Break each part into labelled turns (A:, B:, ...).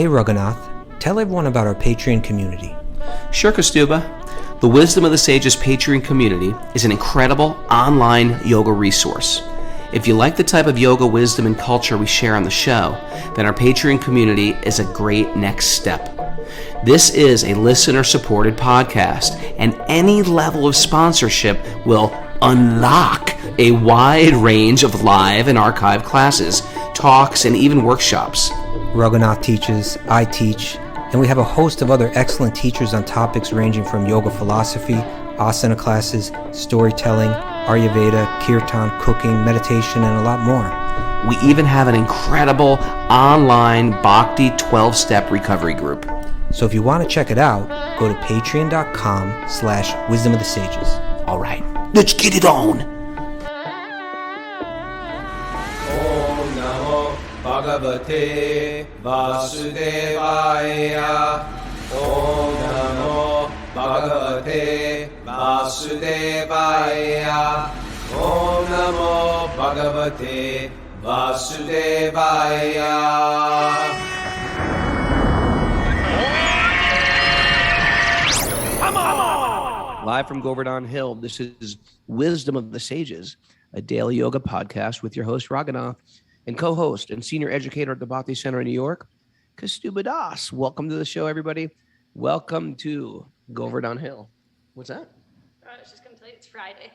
A: Hey Raghunath, tell everyone about our Patreon community.
B: Sure, Kaustubha. The Wisdom of the Sages Patreon community is an incredible online yoga resource. If you like the type of yoga wisdom and culture we share on the show, then our Patreon community is a great next step. This is a listener-supported podcast, and any level of sponsorship will unlock a wide range of live and archived classes, talks, and even workshops.
A: Raghunath teaches, I teach, and we have a host of other excellent teachers on topics ranging from yoga philosophy, asana classes, storytelling, Ayurveda, kirtan, cooking, meditation, and a lot more.
B: We even have an incredible online Bhakti 12-step recovery group.
A: So if you want to check it out, go to patreon.com/wisdom of the sages.
B: All right, let's get it on.
C: Om Namo Bhagavate Vasudevaya. Om Namo Bhagavate Vasudevaya. Om Namo Bhagavate Vasudevaya.
B: Live from Govardhan Hill, this is Wisdom of the Sages, a daily yoga podcast with your host, Raghunath, and co-host and senior educator at the Bhakti Center in New York, Kaustubha Das. Welcome to the show, everybody. Welcome to Govardhan Hill. What's that?
D: I was just going to tell you it's Friday.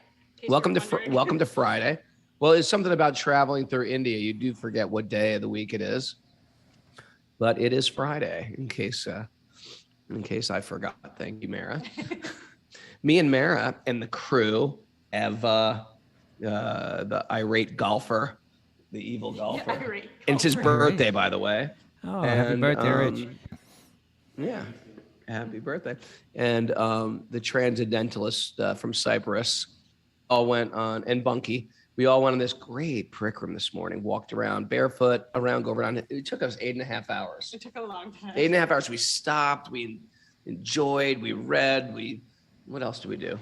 B: Welcome to Friday. Well, it's something about traveling through India. You do forget what day of the week it is, but it is Friday. In case I forgot. Thank you, Mara. Me and Mara and the crew, Eva, the irate golfer, the evil golfer.
D: Irate
B: It's his birthday, by the way.
A: Oh, happy birthday, Rich.
B: Yeah, happy birthday. And the transcendentalist from Cyprus all went on, and Bunky, we all went on this great parikrama this morning, walked around barefoot around Govardhan. It took us 8.5 hours.
D: It took a long time.
B: 8.5 hours. We stopped, we enjoyed, we read, what else do we do?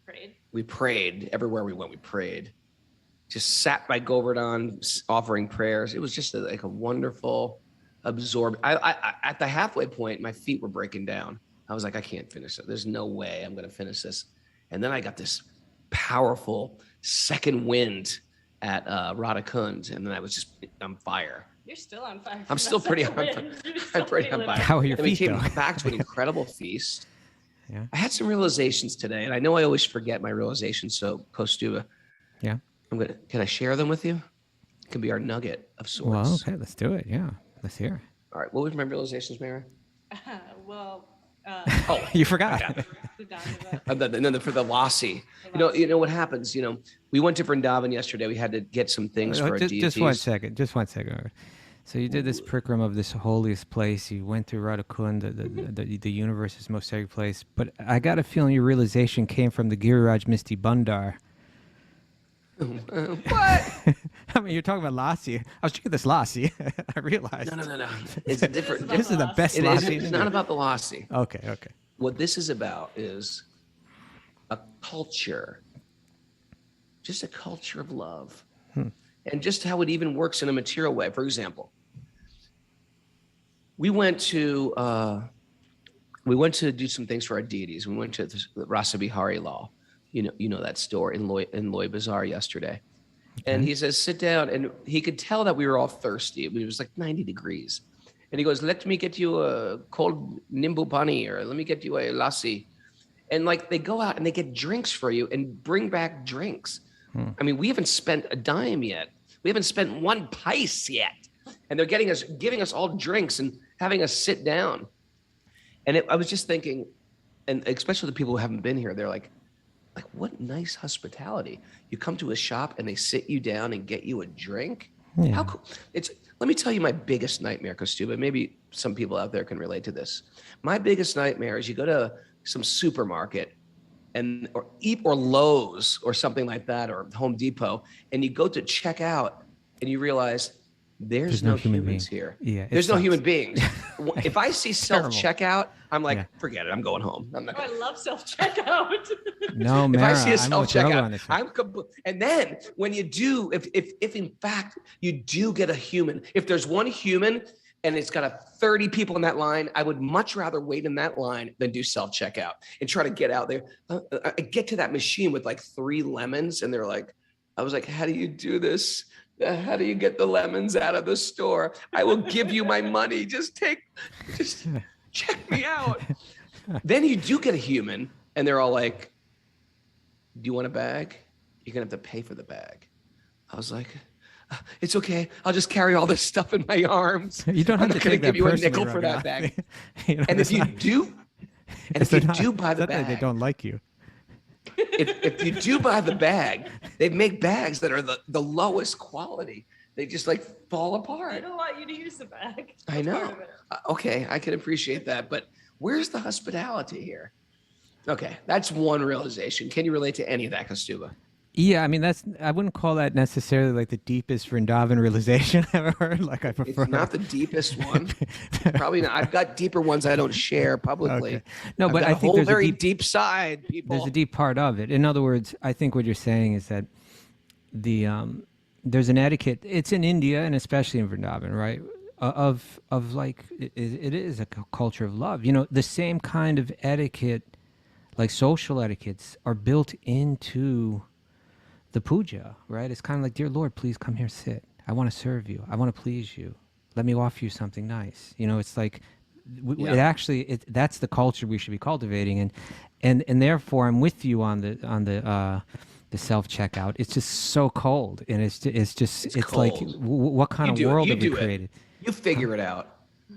D: Prayed.
B: We prayed. Everywhere we went, we prayed. Just sat by Govardhan offering prayers. It was just like a wonderful, absorbed. I at the halfway point, my feet were breaking down. I was like, I can't finish it. There's no way I'm going to finish this. And then I got this powerful second wind at Radhakund, and then I was just on fire.
D: You're still on fire.
B: I'm still pretty on fire. I'm pretty on fire.
A: How are your
B: And we
A: feet,
B: came
A: though?
B: back to an incredible feast.
A: Yeah.
B: I had some realizations today, and I know I always forget my realizations. So, Kaustubha,
A: Yeah.
B: can I share them with you? It can be our nugget of sorts.
A: Well, okay, let's do it. Yeah, let's hear it.
B: All right. What were my realizations, Mary?
A: Oh, you forgot.
B: And then for the lassi. You know what happens? We went to Vrndavan yesterday. We had to get some things for our deities.
A: Just one second. So you did this parikrama of this holiest place. You went through Radhakund, the universe's most sacred place. But I got a feeling your realization came from the Giriraj Misty Bandar.
B: What?
A: I mean, you're talking about lassi. I was drinking this lassi. I realized.
B: No. It's different.
A: This is the best
B: It
A: lassi.
B: is. It's not about the lassi.
A: Okay.
B: What this is about is a culture, just a culture of love, and just how it even works in a material way. For example, we went to do some things for our deities. We went to the Rasa Bihari Lal. You know that store in Loy Bazaar yesterday. Okay. And he says, sit down. And he could tell that we were all thirsty. It was like 90 degrees. And he goes, let me get you a cold nimbu pani, or let me get you a lassi. And like they go out and they get drinks for you and bring back drinks. I mean, we haven't spent a dime yet. We haven't spent one pice yet. And they're giving us all drinks and having us sit down. And I was just thinking, and especially the people who haven't been here, they're like, what nice hospitality. You come to a shop and they sit you down and get you a drink. Yeah. How cool. Let me tell you my biggest nightmare, Kaustubha. Maybe some people out there can relate to this. My biggest nightmare is you go to some supermarket or Lowe's or something like that, or Home Depot, and you go to check out and you realize there's no humans here.
A: Yeah,
B: there's no human beings. If I see self-checkout, I'm like, forget it. I'm going home. I'm not.
D: I love self-checkout.
A: No, Mara,
B: if I see a self-checkout,
A: I'm
B: and then when you do, if in fact you do get a human, if there's one human and it's got 30 people in that line, I would much rather wait in that line than do self-checkout and try to get out there. I get to that machine with like 3 lemons, and they're like, I was like, how do you do this? How do you get the lemons out of the store? I will give you my money. Just check me out. Then you do get a human, and they're all like, do you want a bag? You're going to have to pay for the bag. I was like, it's okay. I'll just carry all this stuff in my arms.
A: You don't have to
B: give
A: that
B: you a
A: personally,
B: nickel for that
A: Raghunath.
B: bag.
A: You know,
B: And if you do buy the bag,
A: they don't like you.
B: if you do buy the bag, they make bags that are the lowest quality. They just like fall
D: They
B: apart.
D: don't want you to use the bag.
B: I
D: That's part
B: know.
D: of it.
B: Okay, I can appreciate that, but where's the hospitality here? Okay, that's one realization. Can you relate to any of that, Kaustubha?
A: Yeah, I mean, I wouldn't call that necessarily like the deepest Vrndavan realization I've ever heard. Like I prefer.
B: It's not the deepest one. Probably not. I've got deeper ones I don't share publicly.
A: Okay. No,
B: I've
A: but
B: got
A: I
B: a
A: think
B: whole
A: there's
B: very
A: a deep
B: side, people.
A: there's a deep part of it. In other words, I think what you're saying is that there's an etiquette. It's in India and especially in Vrndavan, right? Of like it is a culture of love. You know, the same kind of etiquette, like social etiquettes, are built into the puja, right? It's kind of like, dear Lord, please come here, sit. I want to serve you. I want to please you. Let me offer you something nice. You know, it's like, that's the culture we should be cultivating, and therefore I'm with you on the self checkout. It's just so cold, and it's like,
B: cold.
A: What kind of world have we created?
B: You figure it out.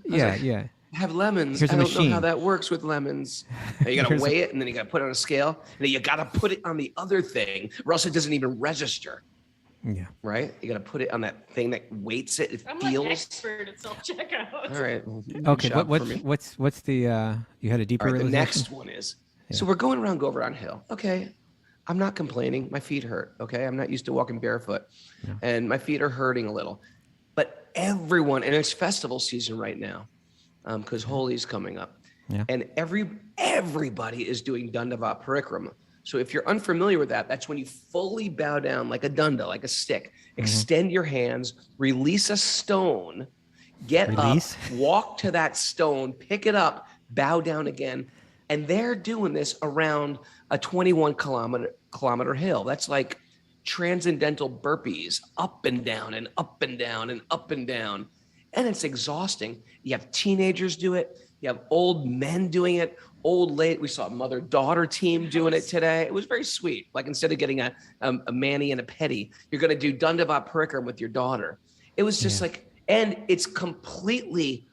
A: Yeah.
B: Have lemons.
A: Here's
B: I
A: a
B: don't know
A: machine.
B: how that works with lemons. Now you got to weigh it, and then you got to put it on a scale, and then you got to put it on the other thing, or else it doesn't even register.
A: Yeah.
B: Right? You got to put it on that thing that weights it. It
D: I'm
B: feels.
D: an expert at self-checkout.
B: All right. Well, good
A: Okay.
B: job for me.
A: What's the you had a deeper
B: All right, the
A: realization?
B: next one is, so we're going around Govardhan Hill. Okay, I'm not complaining. My feet hurt. Okay, I'm not used to walking barefoot, and my feet are hurting a little. But everyone, and it's festival season right now, because Holi's coming up, and everybody is doing Dandavat parikrama. So if you're unfamiliar with that, that's when you fully bow down like a danda, like a stick. Extend your hands, release a stone, get up, walk to that stone, pick it up, bow down again. And they're doing this around a 21 kilometer hill. That's like transcendental burpees, up and down and up and down and up and down. And it's exhausting. You have teenagers do it. You have old men doing it. Old lady. We saw a mother-daughter team doing it today. It was very sweet. Like instead of getting a mani and a pedi, you're going to do Dandavat parikrama with your daughter. It was just like, and it's completely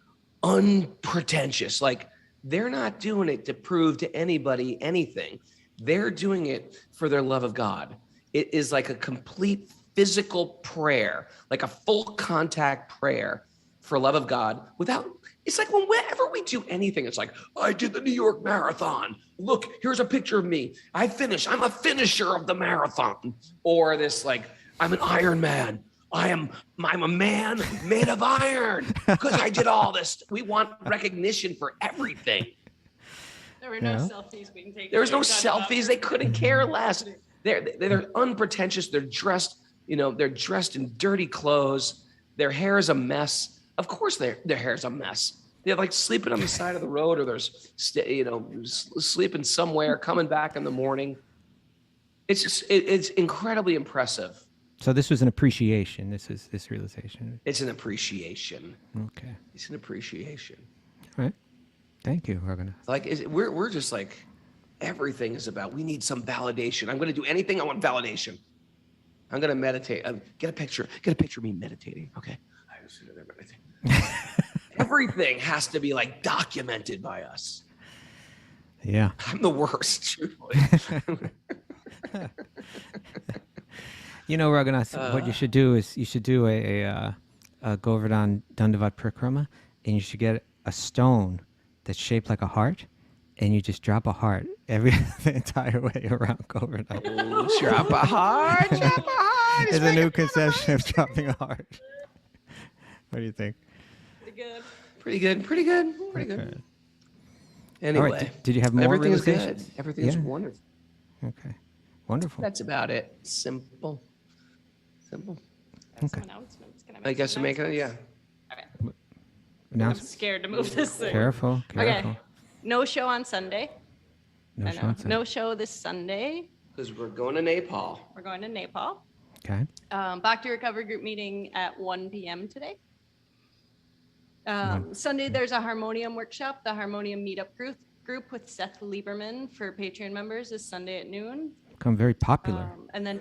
B: unpretentious. Like they're not doing it to prove to anybody anything. They're doing it for their love of God. It is like a complete physical prayer, like a full contact prayer for love of God without, it's like whenever we do anything, it's like, I did the New York Marathon. Look, here's a picture of me. I'm a finisher of the marathon. Or this like, I'm an Iron Man. I'm a man made of iron because I did all this. We want recognition for everything.
D: There were no selfies being taken.
B: There was no selfies. They couldn't care less. They're unpretentious. They're dressed, they're dressed in dirty clothes. Their hair is a mess. Of course, their hair is a mess. They're like sleeping on the side of the road, or there's, sleeping somewhere, coming back in the morning. It's incredibly impressive.
A: So this was an appreciation. This realization.
B: It's an appreciation.
A: Okay.
B: It's an appreciation.
A: All right. Thank you, Raghunath.
B: Like we're just like, everything is about, we need some validation. I'm going to do anything. I want validation. I'm going to meditate. Get a picture of me meditating. Okay. I was sitting there meditating. Everything has to be like documented by us.
A: Yeah.
B: I'm the worst, truthfully.
A: Raghunath, what you should do is you should do a Govardhan Dandavat parikrama, and you should get a stone that's shaped like a heart, and you just drop a heart the entire way around Govardhan.
B: Oh, drop a heart.
A: It's a new conception of dropping a heart. What do you think?
B: Pretty good. Anyway,
A: all right, did you have more
B: everything's
A: realizations?
B: good. Everything's wonderful.
A: Okay, wonderful.
B: That's about it. Simple.
A: Okay.
D: Announcements. Can
B: I guess to make it,
D: announcements?
B: yeah.
D: I'm
A: Announcement.
D: scared to move this thing.
A: Careful.
D: Okay. No show on Sunday.
A: No
D: I
A: show
D: know.
A: on Sunday.
D: No show this Sunday.
B: Because we're going to Nepal.
D: We're going to Nepal.
A: Okay.
D: Bhakti Recovery Group meeting at 1 p.m. today. Sunday, there's a harmonium workshop. The harmonium meetup group with Seth Lieberman for Patreon members is Sunday at noon.
A: Become very popular.
D: And then,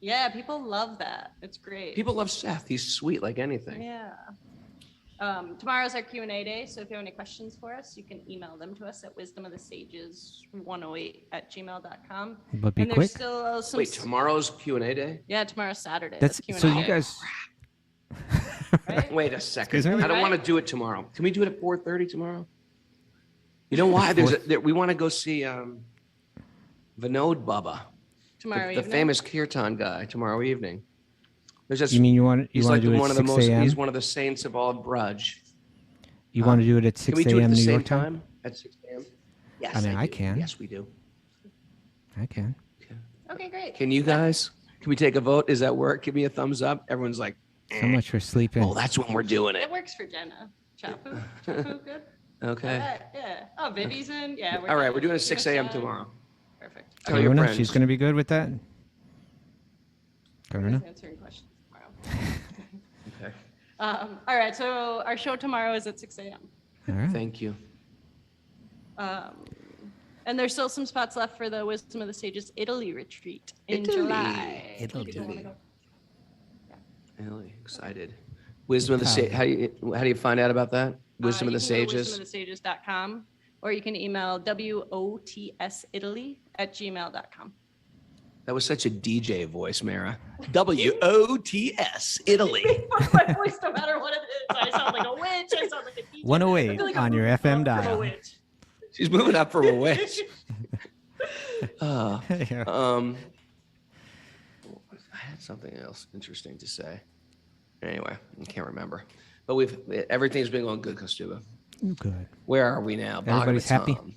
D: yeah, people love that. It's great.
B: People love Seth. He's sweet like anything.
D: Yeah. Tomorrow's our Q&A day, so if you have any questions for us, you can email them to us at wisdomofthesages108@gmail.com.
A: But be
D: and
A: quick.
D: there's still some.
B: Wait, tomorrow's Q&A day?
D: Yeah, tomorrow's Saturday.
A: That's
D: Q&A
A: so you
D: day,
A: guys.
D: right?
B: Wait a second.
A: Excuse me?
B: I don't want to do it tomorrow. Can we do it at 4:30 tomorrow? You know why? We want to go see Vinod Baba,
D: Tomorrow
B: the
D: evening.
B: famous kirtan guy, tomorrow evening. There's this,
A: You mean you want
B: he's
A: to
B: like
A: do it
B: one
A: at
B: of the
A: 6
B: most.
A: a.m.?
B: He's one of the saints of all Braj.
A: You want to do it at
B: Can
A: 6
B: we do it at
A: a.m.
B: the
A: New
B: same
A: York time?
B: time at 6 a.m.? Yes,
A: I mean, I
B: do.
A: can.
B: Yes, we do.
A: I can.
D: Okay, great.
B: Can you guys? Can we take a vote? Does that work? Give me a thumbs up. Everyone's like,
A: So much for sleeping.
B: oh, that's when we're doing it.
D: It works for Jenna. Chapu. Chapu, good.
B: Okay.
D: Yeah. Oh, Vivi's in. Yeah.
B: All right, we're doing it
D: Gina
B: 6 a.m.
D: Stein.
B: tomorrow.
D: Perfect.
B: Tell your
A: Karuna,
B: friends.
A: she's going to be good with that. Karuna.
D: Who's answering questions tomorrow.
B: Okay.
D: All right. So our show tomorrow is at 6 a.m.
A: All right.
B: Thank you.
D: And there's still some spots left for the Wisdom of the Sages Italy retreat in
B: Italy.
D: July.
A: Italy.
B: Really excited. Wisdom of the Sage. How do you find out about that? Wisdom of the
D: You can go to
B: Sages.
D: wisdomofthesages.com, or you can email wotsitaly@gmail.com.
B: That was such a DJ voice, Mara. WOTS Italy.
D: My voice, no matter what it is, I sound like a witch. I sound like a DJ.
A: 108
D: I feel like
A: on
D: I'm
A: your
D: moving
A: FM
D: up from a
A: dial.
D: witch.
B: She's moving up from a witch.
A: Yeah.
B: I had something else interesting to say. Anyway, I can't remember. But everything's been going good, Kaustubha.
A: Good.
B: Where are we now?
A: Everybody's happy?
B: Bhagavatam.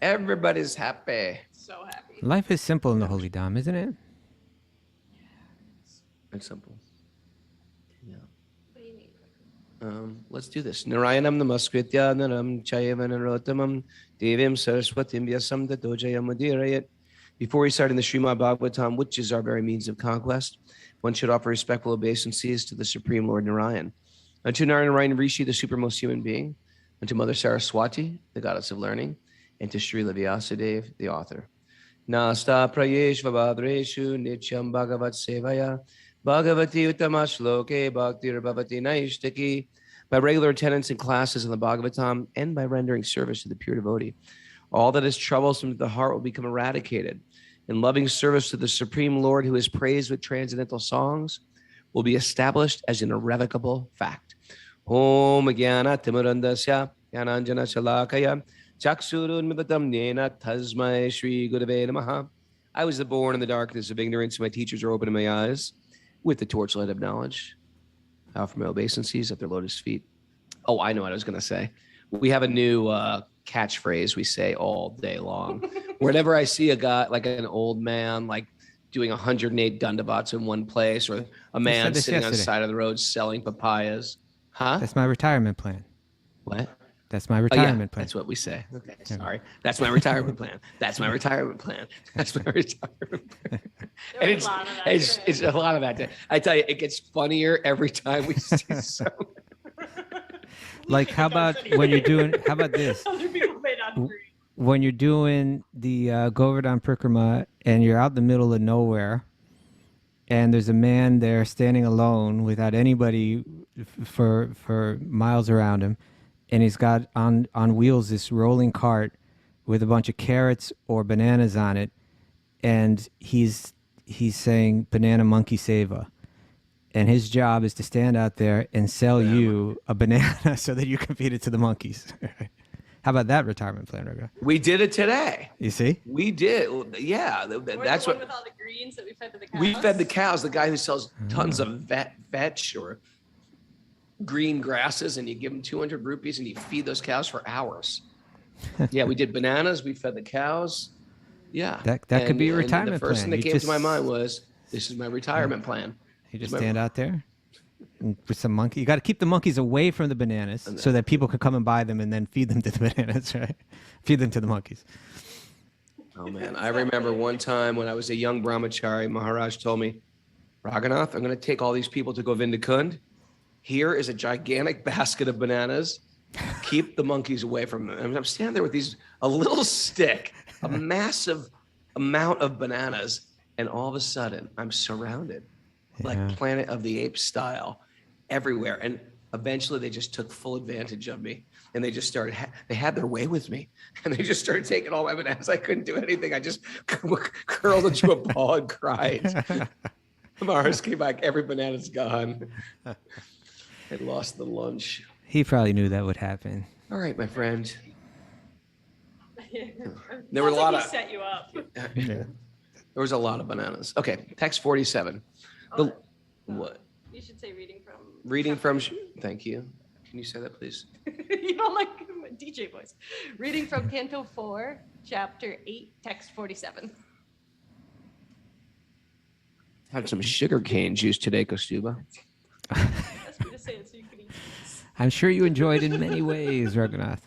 B: Everybody's happy.
D: So happy.
A: Life is simple in the Holy Dham, isn't it?
B: It's simple. Yeah.
D: What do you need?
B: Let's do this. Narayanam namaskritya naram chayava narottamam devim saraswatim vyasam tato jayamudirayat. Before we start in the Srimad Bhagavatam, which is our very means of conquest, one should offer respectful obeisances to the Supreme Lord Narayan, unto Narayan Rishi, the supermost human being, unto Mother Saraswati, the goddess of learning, and to Srila Vyasadeva, the author. Nasta prayesh vabhadreshu nityam bhagavat sevaya bhagavati uttama shloke bhaktir bhavati naishtaki. By regular attendance in classes in the Bhagavatam and by rendering service to the pure devotee, all that is troublesome to the heart will become eradicated. In loving service to the Supreme Lord, who is praised with transcendental songs, will be established as an irrevocable fact. Om Jnana Timurandasya Jnananjana Shalakaya Chaksurunmidatam Nena Tasmai Shri Gurave Namaha. I was born in the darkness of ignorance, and my teachers are opening my eyes with the torchlight of knowledge. I offer my obeisances at their lotus feet. Oh, I know what I was going to say. We have a new catchphrase we say all day long. Whenever I see a guy, like an old man, like doing 108 dandavats in one place, or a man
A: this
B: sitting on the
A: yesterday.
B: side of the road selling papayas. Huh?
A: That's my retirement plan.
B: What?
A: That's my
B: Oh, yeah,
A: retirement plan.
B: that's what we say. Okay, sorry. That's my retirement plan. That's my retirement plan. That's my retirement plan. And
D: There's a lot of that
B: it's a lot of that. I tell you, it gets funnier every time we see someone.
A: Like, how about when you're doing, how about this?
D: Other people may not agree.
A: When you're doing the Govardhan parikrama and you're out in the middle of nowhere and there's a man there standing alone without anybody for miles around him, and he's got on wheels this rolling cart with a bunch of carrots or bananas on it, and he's saying banana monkey seva. And his job is to stand out there and sell you a banana so that you can feed it to the monkeys. How about that retirement plan, Raghunath?
B: We did it today.
A: You see?
B: We did. Yeah,
D: Or
B: that's
D: the
B: what
D: one with all the greens that we fed to the cows.
B: we fed the cows. The guy who sells tons of vetch or green grasses, and you give them 200 rupees and you feed those cows for hours. Yeah, we did bananas. We fed the cows. Yeah.
A: That could be a
B: and
A: retirement
B: the first
A: plan.
B: thing that
A: You
B: came to my
A: just-
B: mind was, this is my retirement plan.
A: You just
B: Remember-
A: stand out there. with some monkey. You got to keep the monkeys away from the bananas so that people can come and buy them and then feed them to the bananas, right? Feed them to the monkeys.
B: Oh man, I remember one time when I was a young brahmachari, Maharaj told me, Raghunath, I'm going to take all these people to Govinda Kund. Here is a gigantic basket of bananas. Keep the monkeys away from them. I'm standing there with a little stick, a massive amount of bananas, and all of a sudden I'm surrounded, like Planet of the Apes style, everywhere. And eventually they just took full advantage of me, and they just started, they had their way with me, and they just started taking all my bananas. I couldn't do anything. I just curled into a ball and cried. Mars came back, every banana's gone. I lost the lunch.
A: He probably knew that would happen.
B: All right, my friend.
D: There
B: were a lot of
D: set you up.
A: Yeah.
B: There was a lot of bananas. Okay, text 47. What?
D: You should say reading from.
B: Reading from. Thank you. Can you say that, please?
D: You don't like my DJ voice. Reading from Canto 4, Chapter 8, Text 47.
B: Had some sugar cane juice today, Kaustubha.
D: Asked me to say it so you could eat.
A: I'm sure you enjoyed in many ways, Raghunath.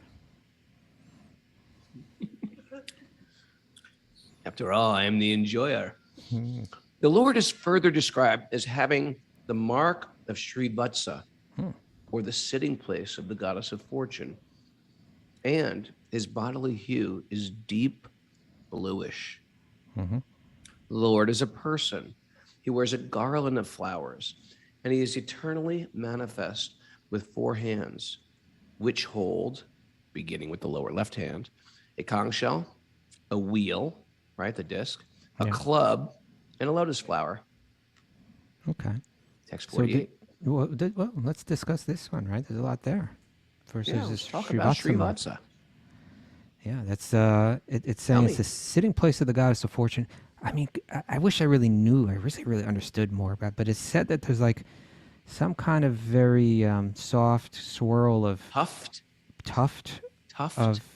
B: After all, I am the enjoyer. The Lord is further described as having the mark of Sri Vatsa, or the sitting place of the goddess of fortune. And his bodily hue is deep bluish. The Lord is a person. He wears a garland of flowers, and he is eternally manifest with 4 hands, which hold, beginning with the lower left hand, a conch shell, a wheel, right, the disc, a club, and a lotus flower.
A: Okay.
B: Text 48.
A: Well, let's discuss this one, right? There's a lot there. First, there's
B: Let's
A: this
B: talk about Sri Vatsa.
A: Yeah, that's it's saying it's the sitting place of the goddess of fortune. I mean, I wish I really knew. I wish I really understood more about. But it's said that there's like some kind of very soft swirl of tuft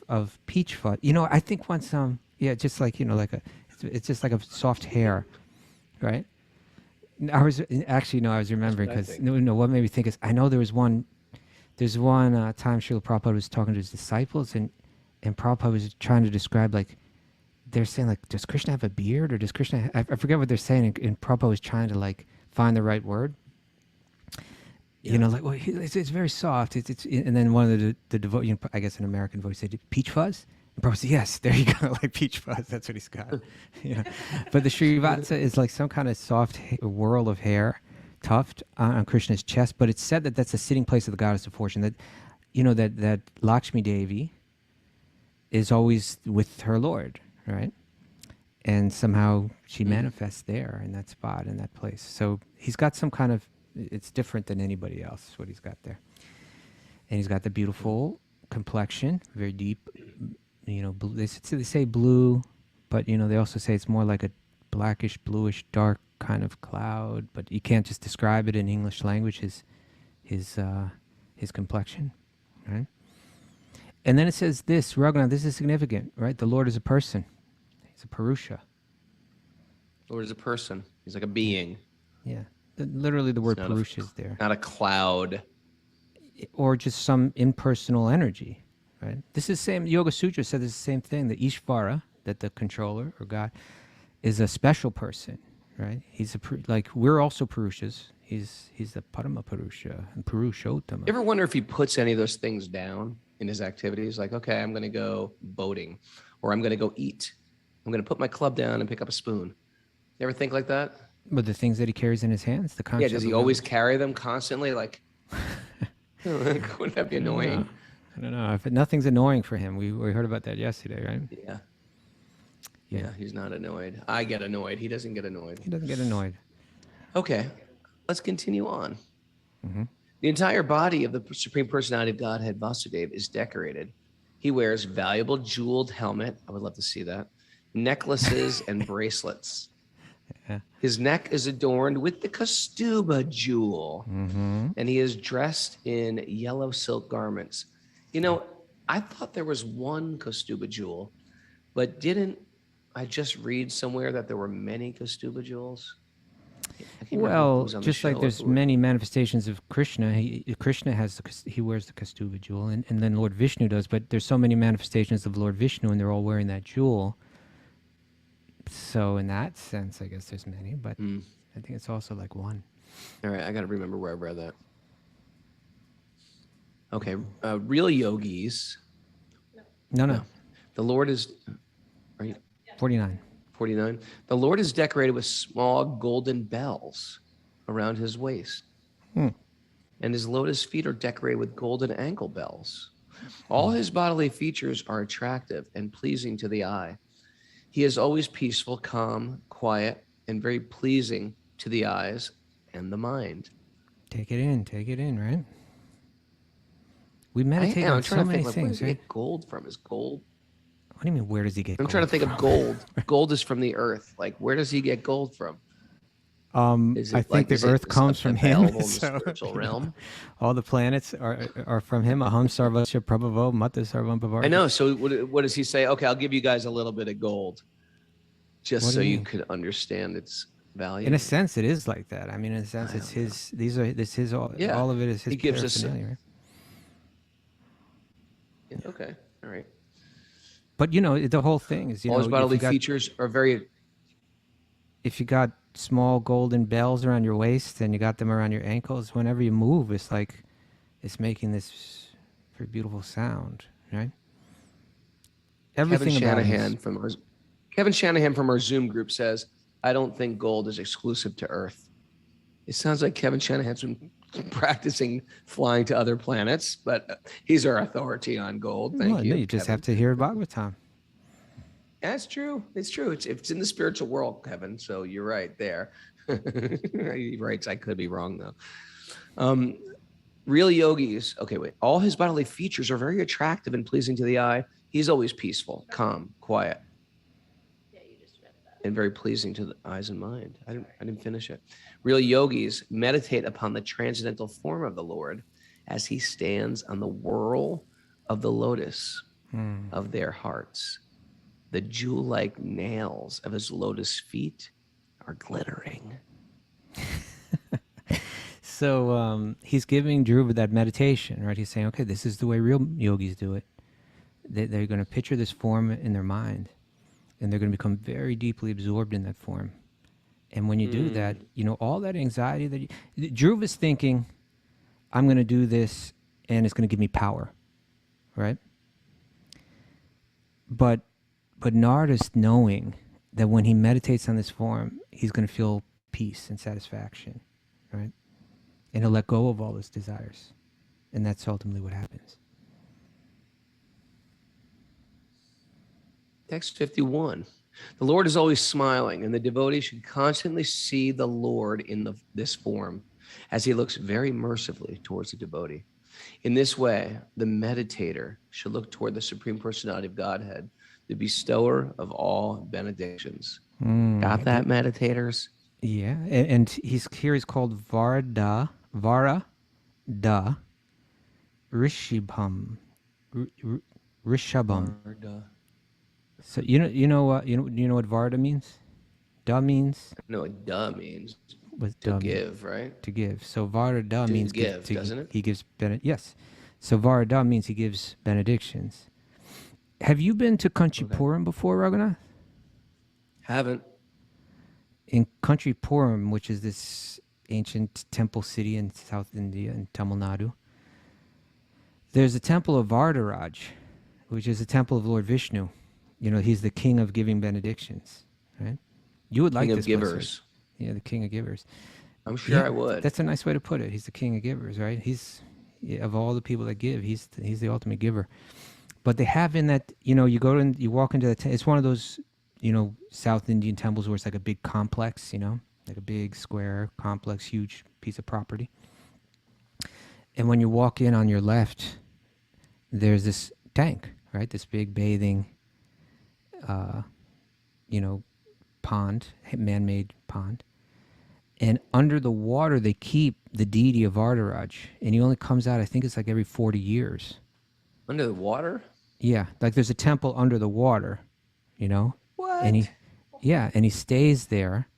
A: of peach fuzz. You know, I think once just like like it's just like a soft hair, right? I was remembering because what made me think is I know there's one time Srila Prabhupada was talking to his disciples and Prabhupada was trying to describe like they're saying like does Krishna have a beard or does Krishna I forget what they're saying and Prabhupada was trying to like find the right word. You know, like well, it's very soft. It's and then one of the devote, I guess an American voice said peach fuzz. And Prabhupada said, yes, there you go, like peach fuzz. That's what he's got. But the Srivatsa is like some kind of soft whirl of hair, tuft on Krishna's chest. But it's said that that's the sitting place of the goddess of fortune. That that Lakshmi Devi is always with her Lord, right? And somehow she manifests there in that spot, in that place. So he's got some kind of. It's different than anybody else, what he's got there. And he's got the beautiful complexion, very deep, blue. They say blue, but, they also say it's more like a blackish, bluish, dark kind of cloud. But you can't just describe it in English language, his complexion, right? And then it says this, Raghunath, this is significant, right? The Lord is a person. He's a Purusha.
B: The Lord is a person. He's like a being.
A: Yeah. Literally, the word Purusha is there.
B: Not a cloud.
A: Or just some impersonal energy, right? This is the same, Yoga Sutra said this is the same thing, that Ishvara, that the controller or God, is a special person, right? He's like, we're also Purushas. He's the Parama Purusha and Purushottama.
B: You ever wonder if he puts any of those things down in his activities? Like, okay, I'm going to go boating, or I'm going to go eat. I'm going to put my club down and pick up a spoon. You ever think like that?
A: But the things that he carries in his hands, the concept.
B: Yeah, does he always carry them constantly? Like, wouldn't that be annoying?
A: I don't know. If nothing's annoying for him, we heard about that yesterday, right?
B: Yeah, he's not annoyed. I get annoyed. He doesn't get annoyed.
A: He doesn't get annoyed.
B: Okay, let's continue on. The entire body of the Supreme Personality of Godhead, Vasudeva, is decorated. He wears valuable jeweled helmet. I would love to see that. Necklaces and bracelets. Yeah. His neck is adorned with the Kaustubha jewel, and he is dressed in yellow silk garments. I thought there was one Kaustubha jewel, but didn't I just read somewhere that there were many Kaustubha jewels? I can't remember who
A: Well,
B: was on the
A: just like
B: show,
A: there's
B: if it was-
A: many manifestations of Krishna. Krishna has he wears the Kaustubha jewel, and then Lord Vishnu does. But there's so many manifestations of Lord Vishnu, and they're all wearing that jewel. So in that sense, I guess there's many, but I think it's also like one.
B: All right, I got to remember where I read that. Okay, real yogis.
A: No.
B: The Lord is. Are you
A: 49.
B: 49? The Lord is decorated with small golden bells around his waist, and his lotus feet are decorated with golden ankle bells. All his bodily features are attractive and pleasing to the eye. He is always peaceful, calm, quiet, and very pleasing to the eyes and the mind.
A: Take it in, right? We meditate
B: I'm
A: on
B: trying
A: so
B: to
A: many
B: think, like, where
A: things,
B: does he
A: right?
B: get gold from? Is gold?
A: What do you mean, where does he get
B: I'm
A: gold
B: trying to think
A: from?
B: of gold. Gold is from the earth. Like, where does he get gold from? Is it
A: I think the Earth comes from him.
B: available in the
A: so,
B: spiritual
A: you know,
B: realm?
A: all the planets are from him. Aham sarvasya prabhavo mata sarvam bhavarti.
B: I know. So what does he say? Okay, I'll give you guys a little bit of gold, just
A: What do
B: so
A: you
B: you
A: mean?
B: could understand its value.
A: In a sense, it is like that. I mean, in a sense,
B: I
A: it's
B: don't know.
A: his. These are this his all.
B: Yeah.
A: All of it is his
B: He gives us-
A: paraphernalia, right?
B: Yeah, okay, all right.
A: But you know, the whole thing is, you
B: All
A: know,
B: his bodily
A: if you got,
B: features are very.
A: if you got small golden bells around your waist and you got them around your ankles, whenever you move, it's like it's making this very beautiful sound, right? Everything about it is,
B: Kevin Shanahan from our Zoom group says, "I don't think gold is exclusive to Earth." It sounds like Kevin Shanahan's been practicing flying to other planets, but he's our authority on gold. Thank
A: well,
B: you.
A: no, you just
B: Kevin.
A: have to hear Bhagavatam.
B: That's true. It's true. It's in the spiritual world, Kevin. So you're right there. He writes, I could be wrong though. Real yogis. Okay, wait. All his bodily features are very attractive and pleasing to the eye. He's always peaceful, calm, quiet,
D: Yeah, you just read that.
B: and very pleasing to the eyes and mind. I didn't finish it. Real yogis meditate upon the transcendental form of the Lord as he stands on the whirl of the lotus of their hearts. The jewel-like nails of his lotus feet are glittering.
A: So he's giving Dhruva that meditation, right? He's saying, okay, this is the way real yogis do it. They're going to picture this form in their mind, and they're going to become very deeply absorbed in that form. And when you do that, you know, all that anxiety that Dhruva's thinking, I'm going to do this, and it's going to give me power, right? But Narada's knowing that when he meditates on this form, he's going to feel peace and satisfaction, right? And he'll let go of all his desires. And that's ultimately what happens.
B: Text 51. The Lord is always smiling, and the devotee should constantly see the Lord in this form as he looks very mercifully towards the devotee. In this way, the meditator should look toward the Supreme Personality of Godhead, the bestower of all benedictions. Got that, meditators?
A: Yeah, and he's called Vara Da Rishabham. Rishabham. So you know what Varda means? Da means
B: No, what duh means
A: what
B: to
A: da
B: give, right?
A: means? To give. So Varda
B: To
A: means
B: give, doesn't it?
A: He gives yes. So Varda means he gives benedictions. Have you been to Kanchipuram before, Raghunath?
B: Haven't.
A: In Kanchipuram, which is this ancient temple city in South India, in Tamil Nadu, there's a temple of Varadaraj, which is a temple of Lord Vishnu. You know, he's the king of giving benedictions, right? You would like
B: King of
A: this place, right?
B: givers.
A: Yeah, the king of givers.
B: I'm sure
A: Yeah,
B: I would.
A: That's a nice way to put it. He's the king of givers, right? Of all the people that give, he's the ultimate giver. But they have in that, you know, you walk into it's one of those, you know, South Indian temples where it's like a big complex, you know, like a big square complex, huge piece of property. And when you walk in on your left, there's this tank, right? This big bathing, you know, pond, man-made pond. And under the water, they keep the deity of Varadaraj. And he only comes out, I think it's like every 40 years.
B: Under the water?
A: Yeah, like there's a temple under the water, you know?
B: What?
A: And he stays there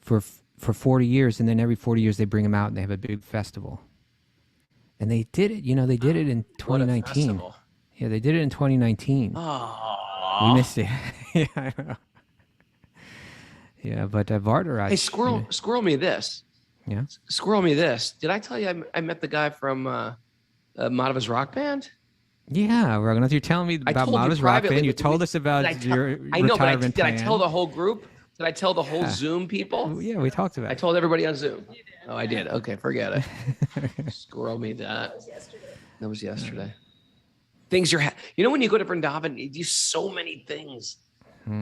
A: for for 40 years, and then every 40 years they bring him out and they have a big festival. And they did it, they did it in 2019. Yeah, they did it in 2019.
B: Oh,
A: We missed it. Yeah, I know. Yeah, but Vardaraj.
B: Hey, squirrel me this.
A: Yeah.
B: Squirrel me this. Did I tell you I met the guy from Madhava's rock band?
A: Yeah, Raghunath, you're telling me about Madhava's rock band. You told us about your retirement plan.
B: Did I tell the whole group? Did I tell the whole Zoom people?
A: Yeah, we talked about it.
B: I told everybody on Zoom. Oh, I did. Okay, forget it. Squirrel me that. That was yesterday. Things when you go to Vrndavan, you do so many things.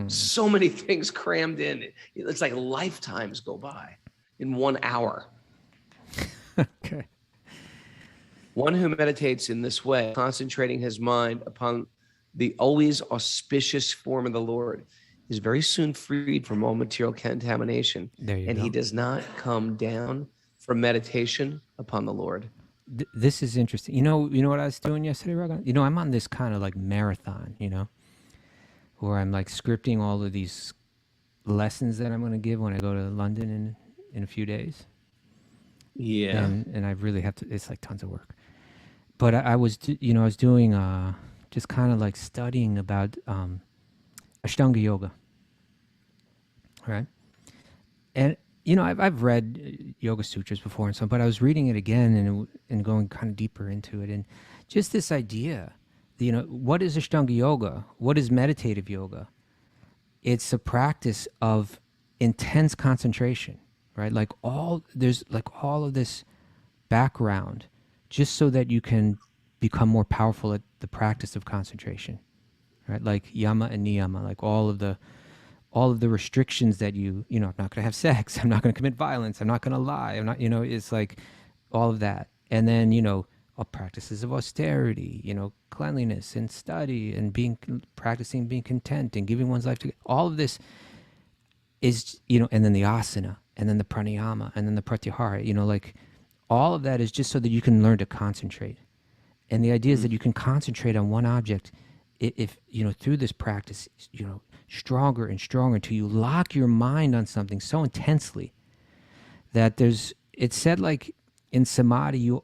B: So many things crammed in. It's like lifetimes go by in 1 hour.
A: Okay.
B: One who meditates in this way, concentrating his mind upon the always auspicious form of the Lord, is very soon freed from all material contamination. And he does not come down from meditation upon the Lord.
A: This is interesting. You know what I was doing yesterday, Raghunath? I'm on this kind of like marathon, where I'm like scripting all of these lessons that I'm going to give when I go to London in a few days.
B: Yeah.
A: And I really have to, it's like tons of work. But I was doing just kind of like studying about Ashtanga yoga. Right? And, I've read Yoga Sutras before and so, but I was reading it again and going kind of deeper into it. And just this idea, what is Ashtanga yoga? What is meditative yoga? It's a practice of intense concentration, right? There's all of this background just so that you can become more powerful at the practice of concentration, right? Like yama and niyama, like all of the restrictions that I'm not going to have sex, I'm not going to commit violence, I'm not going to lie, I'm not, it's like all of that. And then, all practices of austerity, cleanliness and study and practicing being content and giving one's life to all of this is, and then the asana and then the pranayama and then the pratyahara, like all of that is just so that you can learn to concentrate. And the idea is that you can concentrate on one object if through this practice, stronger and stronger until you lock your mind on something so intensely that it's said like in samadhi,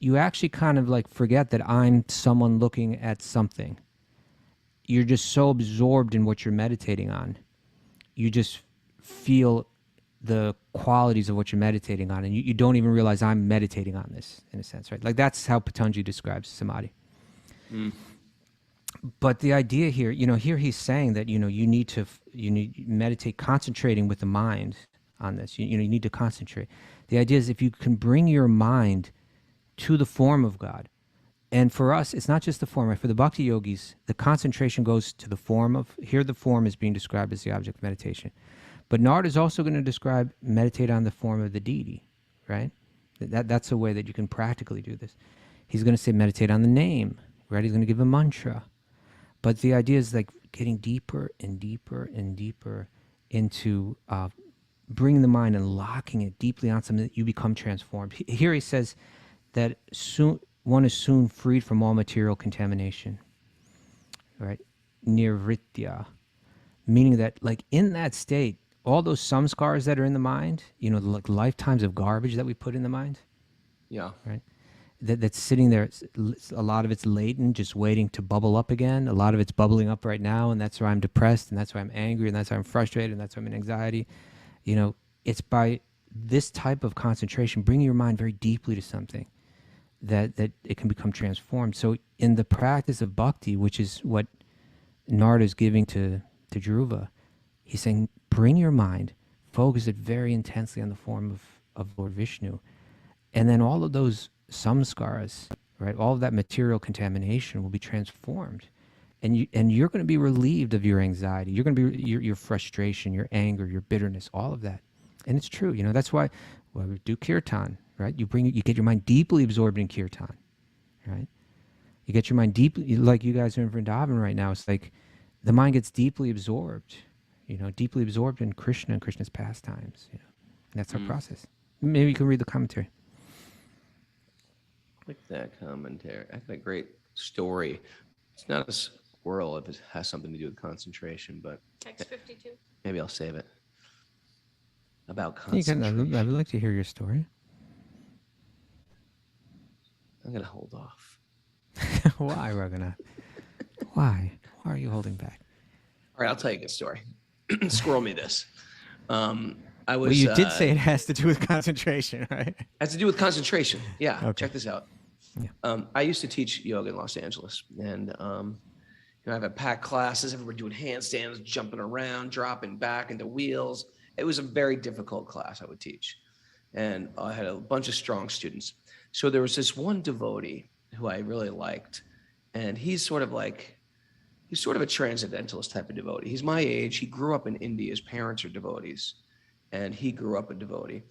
A: you actually kind of like forget that I'm someone looking at something. You're just so absorbed in what you're meditating on. You just feel the qualities of what you're meditating on, and you don't even realize I'm meditating on this, in a sense, right? Like that's how Patanjali describes samadhi. But the idea here, here he's saying that, you need to meditate, concentrating with the mind on this. You need to concentrate. The idea is if you can bring your mind to the form of God, and for us, it's not just the form, right? For the Bhakti-yogis, the concentration goes to the form of, here the form is being described as the object of meditation. But Narada is also going to meditate on the form of the deity, right? That's a way that you can practically do this. He's going to say meditate on the name, right? He's going to give a mantra. But the idea is like getting deeper and deeper and deeper into bringing the mind and locking it deeply on something that you become transformed. Here he says that one is soon freed from all material contamination, right? Nirvritya, meaning that like in that state, all those samskars that are in the mind, like lifetimes of garbage that we put in the mind.
B: Yeah.
A: Right. That's sitting there. A lot of it's latent, just waiting to bubble up again. A lot of it's bubbling up right now, and that's why I'm depressed, and that's why I'm angry, and that's why I'm frustrated, and that's why I'm in anxiety. It's by this type of concentration, bringing your mind very deeply to something, that it can become transformed. So in the practice of bhakti, which is what Narada is giving to Dhruva, he's saying, bring your mind, focus it very intensely on the form of Lord Vishnu, and then all of those samskaras, right? All of that material contamination will be transformed, and you're going to be relieved of your anxiety. You're going to be your frustration, your anger, your bitterness, all of that. And it's true, that's why we do kirtan, right? You get your mind deeply absorbed in kirtan, right? You get your mind deeply, like you guys are in Vrndavan right now. It's like the mind gets deeply absorbed, deeply absorbed in Krishna and Krishna's pastimes. And that's our process. Maybe you can read the commentary.
B: Like that commentary. I think a great story. It's not a squirrel if it has something to do with concentration, but
D: Text 52.
B: maybe I'll save it. about
A: I'd
B: concentration.
A: like to hear your story.
B: I'm going to hold off.
A: Why, Raghunath? Why? Why are you holding back?
B: All right, I'll tell you a good story. Squirrel me this. I was.
A: Well, you did say it has to do with concentration, right?
B: Has to do with concentration. Yeah.
A: Okay.
B: Check this out.
A: Yeah.
B: I used to teach yoga in Los Angeles, and I've had packed classes. Everybody doing handstands, jumping around, dropping back into wheels. It was a very difficult class I would teach, and I had a bunch of strong students. So there was this one devotee who I really liked, and he's sort of a transcendentalist type of devotee. He's my age. He grew up in India. His parents are devotees, and he grew up a devotee.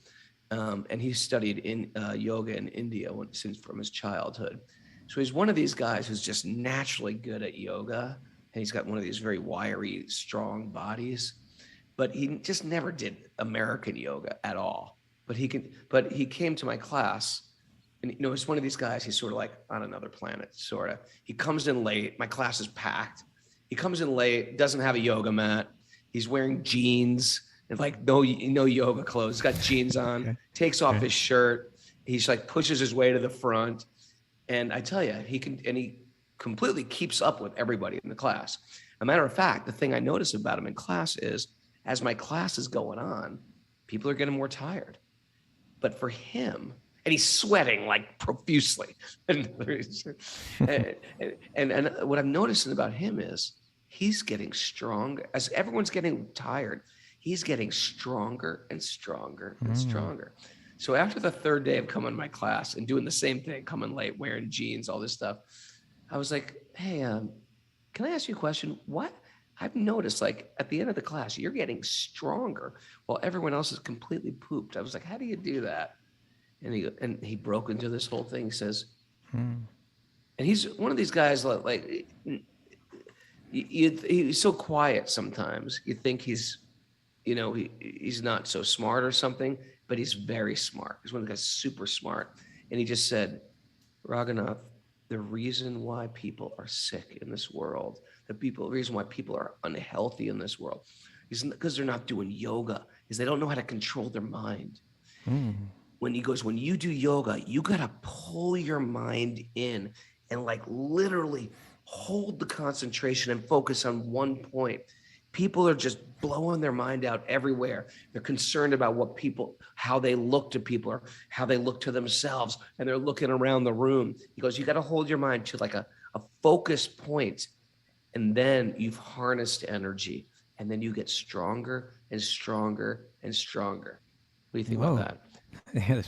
B: And he studied in yoga in India since from his childhood. So he's one of these guys who's just naturally good at yoga, and he's got one of these very wiry, strong bodies. But he just never did American yoga at all. But he came to my class, and it's one of these guys. He's sort of like on another planet, sort of. He comes in late. My class is packed. He comes in late, doesn't have a yoga mat. He's wearing jeans and like no yoga clothes. He's got jeans on,
A: Okay.
B: takes off his shirt. He's like pushes his way to the front. And I tell you, he completely keeps up with everybody in the class. A matter of fact, the thing I notice about him in class is as my class is going on, people are getting more tired. But for him, and he's sweating like profusely. And what I'm noticing about him is he's getting stronger. As everyone's getting tired, he's getting stronger and stronger and stronger. So after the third day of coming to my class and doing the same thing, coming late, wearing jeans, all this stuff, I was like, hey, can I ask you a question? What? I've noticed like at the end of the class, you're getting stronger while everyone else is completely pooped. I was like, how do you do that? And he broke into this whole thing. He says, and he's one of these guys like he's so quiet sometimes. You think he's not so smart or something, but he's very smart. He's one of the guys super smart. And he just said, Raghunath, the reason why people are sick in this world, the reason why people are unhealthy in this world is because they're not doing yoga, is they don't know how to control their mind. When you do yoga, you got to pull your mind in and like literally hold the concentration and focus on one point. People are just blowing their mind out everywhere. They're concerned about how they look to people or how they look to themselves. And they're looking around the room. He goes, you got to hold your mind to like a focus point. And then you've harnessed energy. And then you get stronger and stronger and stronger. What do you think about that?
A: Yeah,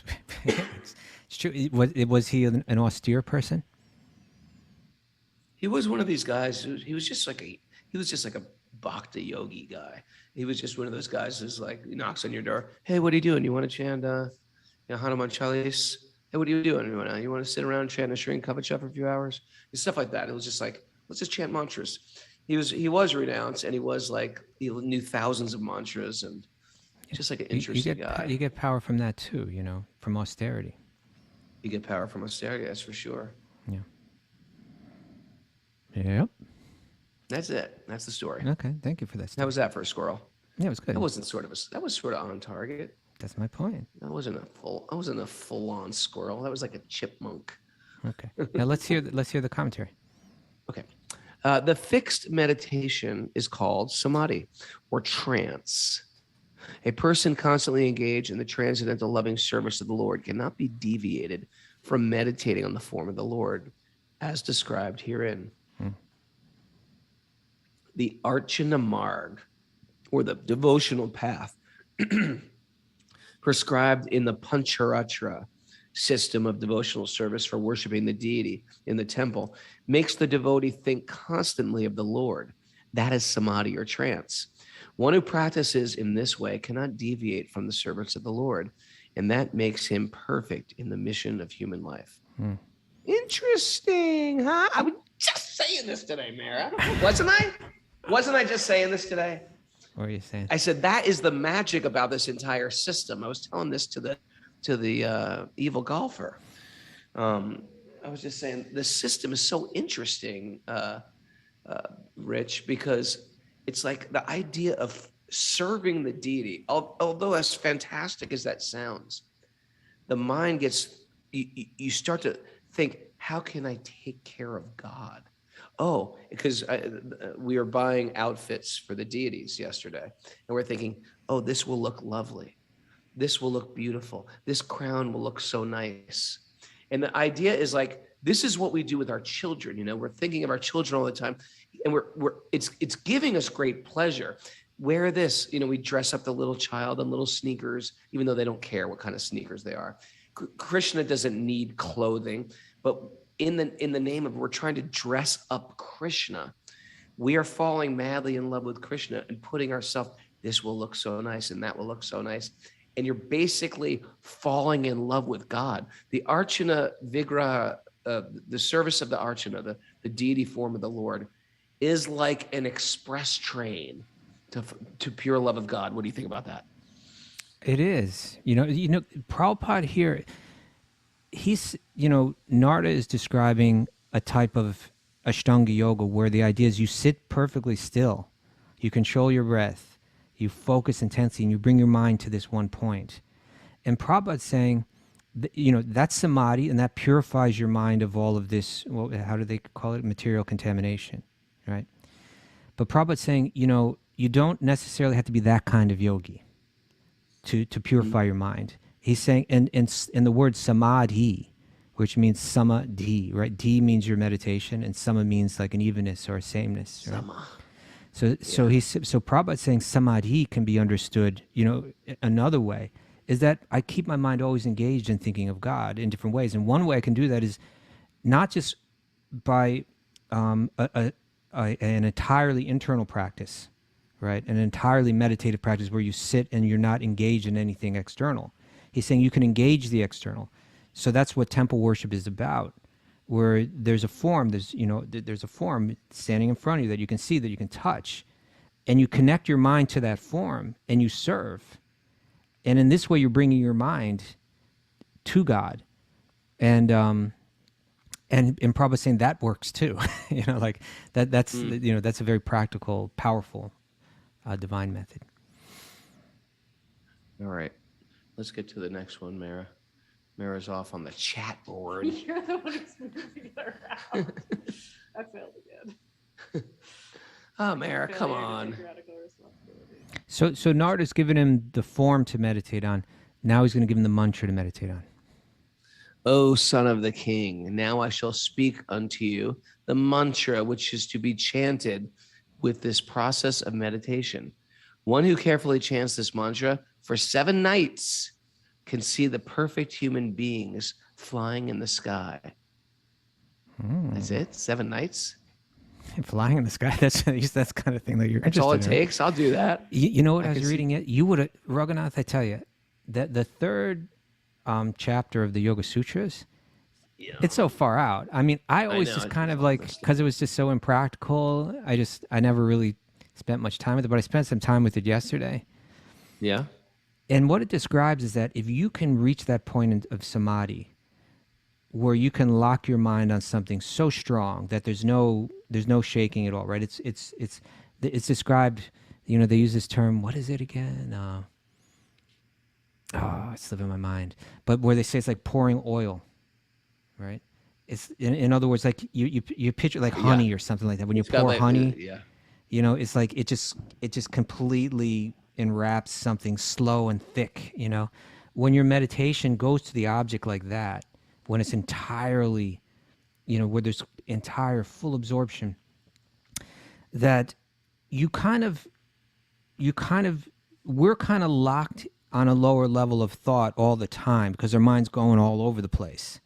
A: it's true. Was he an austere person?
B: He was one of these guys. He was just like a Bhakti-yogi guy. He was just one of those guys who's like, he knocks on your door. Hey, what are you doing? You want to chant Hanuman Chalis? Hey, what are you doing? You want to sit around chanting Shri Kavacha for a few hours? And stuff like that. It was just like, let's just chant mantras. He was renounced, and he was like, he knew thousands of mantras, and just like an interesting guy.
A: You get power from that too, from austerity.
B: You get power from austerity, that's for sure.
A: Yeah. Yep.
B: That's it. That's the story.
A: Okay, thank you for that.
B: How was that for a squirrel?
A: Yeah, it was good.
B: That was sort of on target.
A: That's my point.
B: I wasn't a full-on squirrel. That was like a chipmunk.
A: Okay. Now let's hear the commentary.
B: Okay. The fixed meditation is called samadhi or trance. A person constantly engaged in the transcendental loving service of the Lord cannot be deviated from meditating on the form of the Lord, as described herein. The Archana Marg, or the devotional path, prescribed in the Pancharatra system of devotional service for worshiping the deity in the temple, makes the devotee think constantly of the Lord. That is samadhi or trance. One who practices in this way cannot deviate from the service of the Lord, and that makes him perfect in the mission of human life. Interesting, huh? I was just saying this today, Mara. Wasn't I? Wasn't I just saying this today?
A: What are you saying?
B: I said that is the magic about this entire system. I was telling this to the evil golfer. I was just saying the system is so interesting, Rich, because it's like the idea of serving the deity. Although as fantastic as that sounds, the mind gets, you start to think, how can I take care of God? Oh, because we were buying outfits for the deities yesterday, and we're thinking, oh, this will look lovely. This will look beautiful. This crown will look so nice. And the idea is like, this is what we do with our children. You know, we're thinking of our children all the time, and it's giving us great pleasure. Wear this, you know, we dress up the little child in little sneakers, even though they don't care what kind of sneakers they are. Krishna doesn't need clothing, but in the name of, we're trying to dress up Krishna. We are falling madly in love with Krishna and putting ourselves, this will look so nice and that will look so nice. And you're basically falling in love with God. The Archana Vigraha, the service of the Archana, the deity form of the Lord, is like an express train to pure love of God. What do you think about that?
A: It is. You know, Prabhupada here, Narada is describing a type of Ashtanga yoga where the idea is you sit perfectly still, you control your breath, you focus intensely, and you bring your mind to this one point. And Prabhupada's saying, that's samadhi, and that purifies your mind of all of this, well, how do they call it? Material contamination, right? But Prabhupada's saying, you don't necessarily have to be that kind of yogi to purify your mind. He's saying, and the word samadhi, which means samadhi, right? D means your meditation, and sama means like an evenness or a sameness, right? Sama. So Prabhupada's saying samadhi can be understood, another way is that I keep my mind always engaged in thinking of God in different ways. And one way I can do that is not just by an entirely internal practice, right? An entirely meditative practice where you sit and you're not engaged in anything external. He's saying you can engage the external. So that's what temple worship is about, where there's a form, there's a form standing in front of you that you can see, that you can touch, and you connect your mind to that form and you serve. And in this way, you're bringing your mind to God. And Prabhupada's saying that works too. That's a very practical, powerful, divine method.
B: All right. Let's get to the next one, Mara. Mara's off on the chat board.
D: You're the one who's moving it around. I failed again.
B: Oh, Mara, come on.
A: So Narada's given him the form to meditate on. Now he's going to give him the mantra to meditate on.
B: O son of the king, now I shall speak unto you the mantra which is to be chanted with this process of meditation. One who carefully chants this mantra for 7 nights can see the perfect human beings flying in the sky. That's it? 7 nights?
A: Flying in the sky. That's kind of thing that you're interested in.
B: That's all it takes. I'll do that.
A: You know what I was reading it? You would have, Raghunath, I tell you, that the third chapter of the Yoga Sutras, it's so far out. I mean, I always just kind of like, because it was just so impractical, I never really spent much time with it, but I spent some time with it yesterday.
B: Yeah.
A: And what it describes is that if you can reach that point of samadhi, where you can lock your mind on something so strong that there's no shaking at all, right? It's described, they use this term, what is it again? It's slipping my mind. But where they say it's like pouring oil, right? It's in other words, like you picture like honey or something like that. When you pour honey, it's like it just completely enwraps something slow and thick. When your meditation goes to the object like that, when it's entirely, where there's entire full absorption, that we're kind of locked on a lower level of thought all the time because our mind's going all over the place.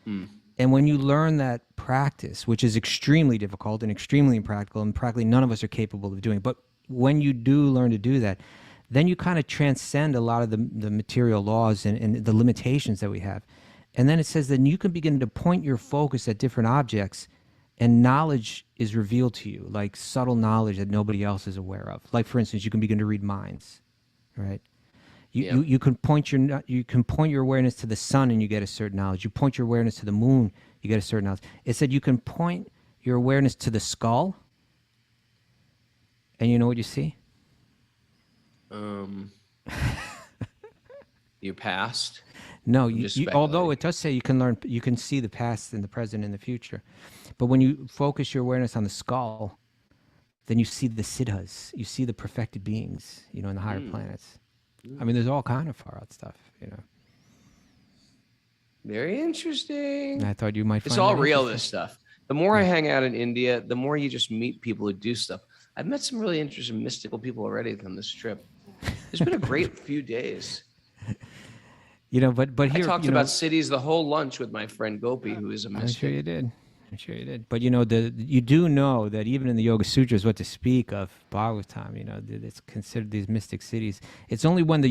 A: And when you learn that practice, which is extremely difficult and extremely impractical, and practically none of us are capable of doing, but when you do learn to do that, then you kind of transcend a lot of the material laws and the limitations that we have. And then it says that you can begin to point your focus at different objects, and knowledge is revealed to you, like subtle knowledge that nobody else is aware of. Like, for instance, you can begin to read minds, right? You can point your awareness to the sun and you get a certain knowledge. You point your awareness to the moon, you get a certain knowledge. It said you can point your awareness to the skull, and you know what you see?
B: Your past.
A: No,
B: I'm just
A: although
B: speculating.
A: it does say you can see the past and the present and the future. But when you focus your awareness on the skull, then you see the siddhas, you see the perfected beings, in the higher planets. I mean, there's all kind of far out stuff.
B: Very interesting.
A: And I thought you might find
B: It's all
A: that
B: real,
A: interesting.
B: this stuff. The more I hang out in India, the more you just meet people who do stuff. I've met some really interesting mystical people already on this trip. It's been a great few days.
A: But
B: I
A: here
B: talked about cities the whole lunch with my friend Gopi, who is a
A: I'm
B: mystic.
A: sure you did. But you do know that even in the Yoga Sutras, what to speak of Bhagavatam, it's considered these mystic cities. It's only when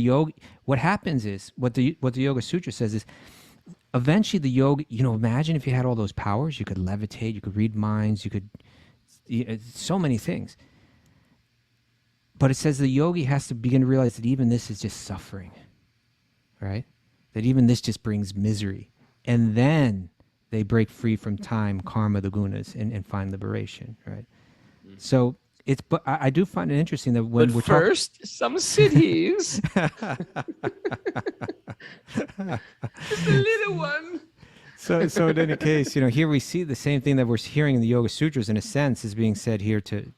A: what happens is what the Yoga Sutra says is, eventually the yoga, imagine if you had all those powers, you could levitate, you could read minds, you could, so many things. But it says the yogi has to begin to realize that even this is just suffering, right? That even this just brings misery. And then they break free from time, karma, the gunas, and find liberation, right? So but I do find it interesting that when we're
B: first, some cities. Just a little one.
A: So in any case, here we see the same thing that we're hearing in the Yoga Sutras, in a sense, is being said here to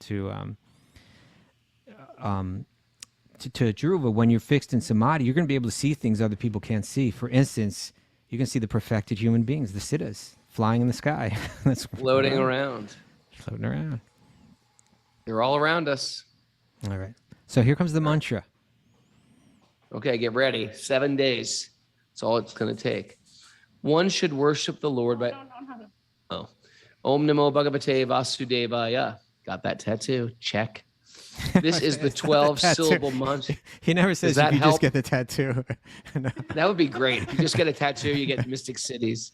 A: Dhruva. When you're fixed in samadhi, you're going to be able to see things other people can't see. For instance, you can see the perfected human beings, the siddhas, flying in the sky. That's
B: floating around.
A: Floating around.
B: They're all around us.
A: All right. So here comes the mantra.
B: Okay, get ready. 7 days. That's all it's going to take. One should worship the Lord by... Oh. Om Namo Bhagavate Vasudevaya. Got that tattoo. Check. This is the 12-syllable mantra.
A: He never says
B: that
A: you
B: help?
A: just get the tattoo. No.
B: That would be great. If you just get a tattoo, you get mystic cities.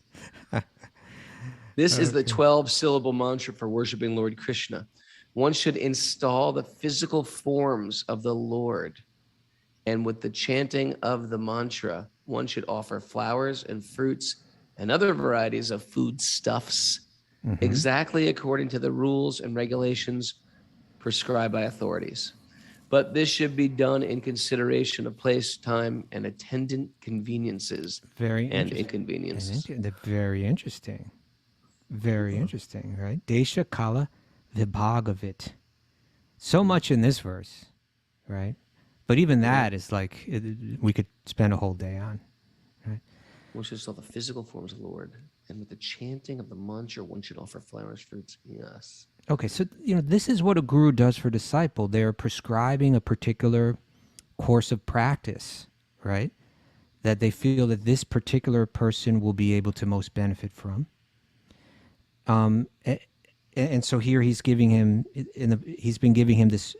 B: This is the 12-syllable mantra for worshiping Lord Krishna. One should install the physical forms of the Lord. And with the chanting of the mantra, one should offer flowers and fruits and other varieties of foodstuffs, exactly according to the rules and regulations prescribed by authorities. But this should be done in consideration of place, time, and attendant conveniences and inconveniences.
A: Very interesting. Very interesting, right? Desha Kala Vibhagavit. So much in this verse, right? But even that is like, we could spend a whole day on, right?
B: One should install the physical forms of the Lord, and with the chanting of the mantra, one should offer flowers, fruits. Yes.
A: Okay, so this is what a guru does for a disciple. They are prescribing a particular course of practice, right? That they feel that this particular person will be able to most benefit from. And so here he's giving him he's been giving him this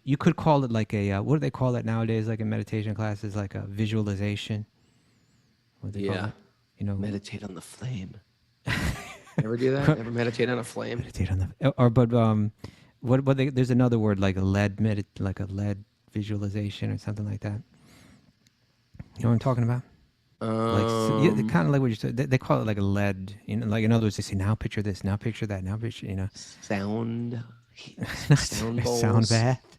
A: you could call it like a what do they call it nowadays, like in meditation classes, like a visualization. What do they call it?
B: Meditate on the flame. Ever do that? Ever meditate on a flame?
A: Meditate on the there's another word, like a lead visualization or something like that. You know what I'm talking about? Kind of like what you said. They call it like a lead. Like in other words, they say, now picture this, now picture that, now picture.
B: Sound bowls,
A: sound bath,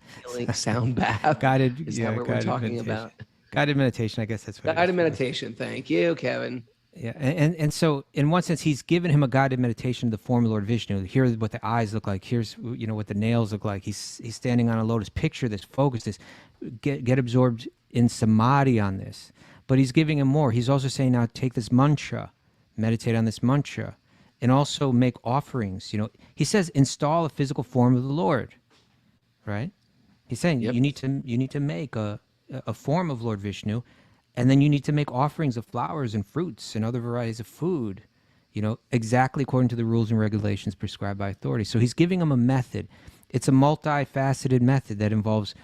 B: sound bath.
A: Guided.
B: Is that what we're talking
A: meditation.
B: about?
A: Guided meditation. I guess that's what.
B: Guided meditation. Thank you, Kevin.
A: Yeah, and so in one sense, he's given him a guided meditation of the form of Lord Vishnu. Here's what the eyes look like. Here's what the nails look like. He's standing on a lotus. Picture this. Focus this. Get absorbed in samadhi on this. But he's giving him more. He's also saying, now take this mantra, meditate on this mantra, and also make offerings. He says, install a physical form of the Lord, right? He's saying you need to make a form of Lord Vishnu, and then you need to make offerings of flowers and fruits and other varieties of food, exactly according to the rules and regulations prescribed by authority. So he's giving him a method. It's a multifaceted method that involves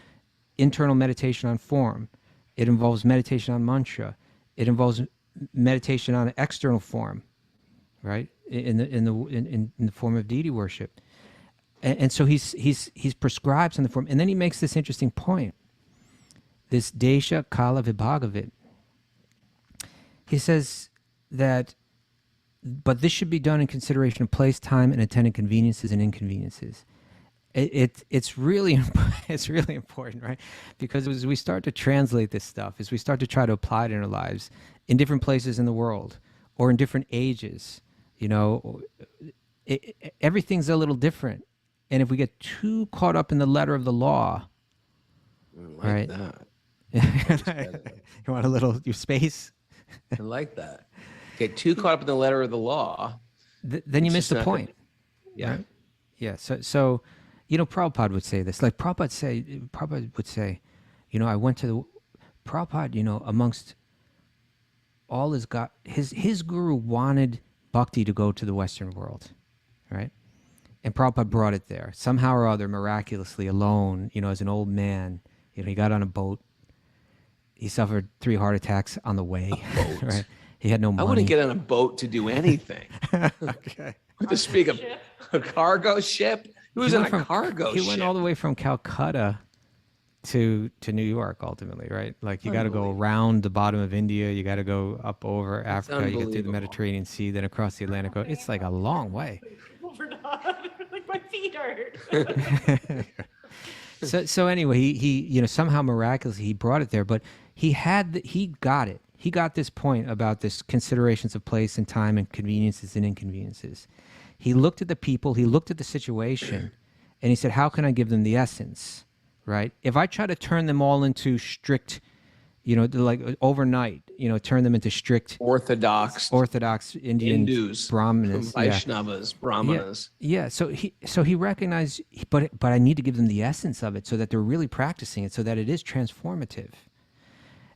A: internal meditation on form. It involves meditation on mantra. It involves meditation on external form, right? In the form of deity worship, and so he's prescribes on the form, and then he makes this interesting point. This desha kala vibhagavit. He says that, but this should be done in consideration of place, time, and attendant conveniences and inconveniences. It's really it's really important, right? Because as we start to translate this stuff, as we start to try to apply it in our lives in different places in the world or in different ages, you know, everything's a little different. And if we get too caught up in the letter of the law,
B: I like
A: right?
B: that.
A: You want a little your space?
B: I like that. Get too caught up in the letter of the law.
A: Then you miss the point.
B: Yeah.
A: Right? Yeah. So, you know, Prabhupada would say this. Like Prabhupada would say, you know, I went to the Prabhupada, you know, amongst all his guru wanted bhakti to go to the Western world, right? And Prabhupada brought it there somehow or other, miraculously, alone. You know, as an old man, you know, he got on a boat. He suffered 3 heart attacks on the way. Right? He had no money.
B: I wouldn't get on a boat to do anything.
A: Okay.
B: To speak of a cargo ship, he was on a cargo ship.
A: He went all the way from Calcutta to New York, ultimately, right? Like you got to go around the bottom of India. You got to go up over Africa. You get through the Mediterranean Sea, then across the Atlantic Ocean. It's like a long way.
D: Like my feet hurt.
A: So anyway, he you know, somehow miraculously he brought it there, but he got it. He got this point about this considerations of place and time and conveniences and inconveniences. He looked at the people, he looked at the situation, and he said, how can I give them the essence, right? If I try to turn them all into strict, you know, like overnight, you know, turn them into strict
B: Orthodox
A: Indian
B: Hindus,
A: Brahmanas,
B: Vaishnavas, Brahmanas.
A: Yeah. So he recognized, but I need to give them the essence of it so that they're really practicing it, so that it is transformative.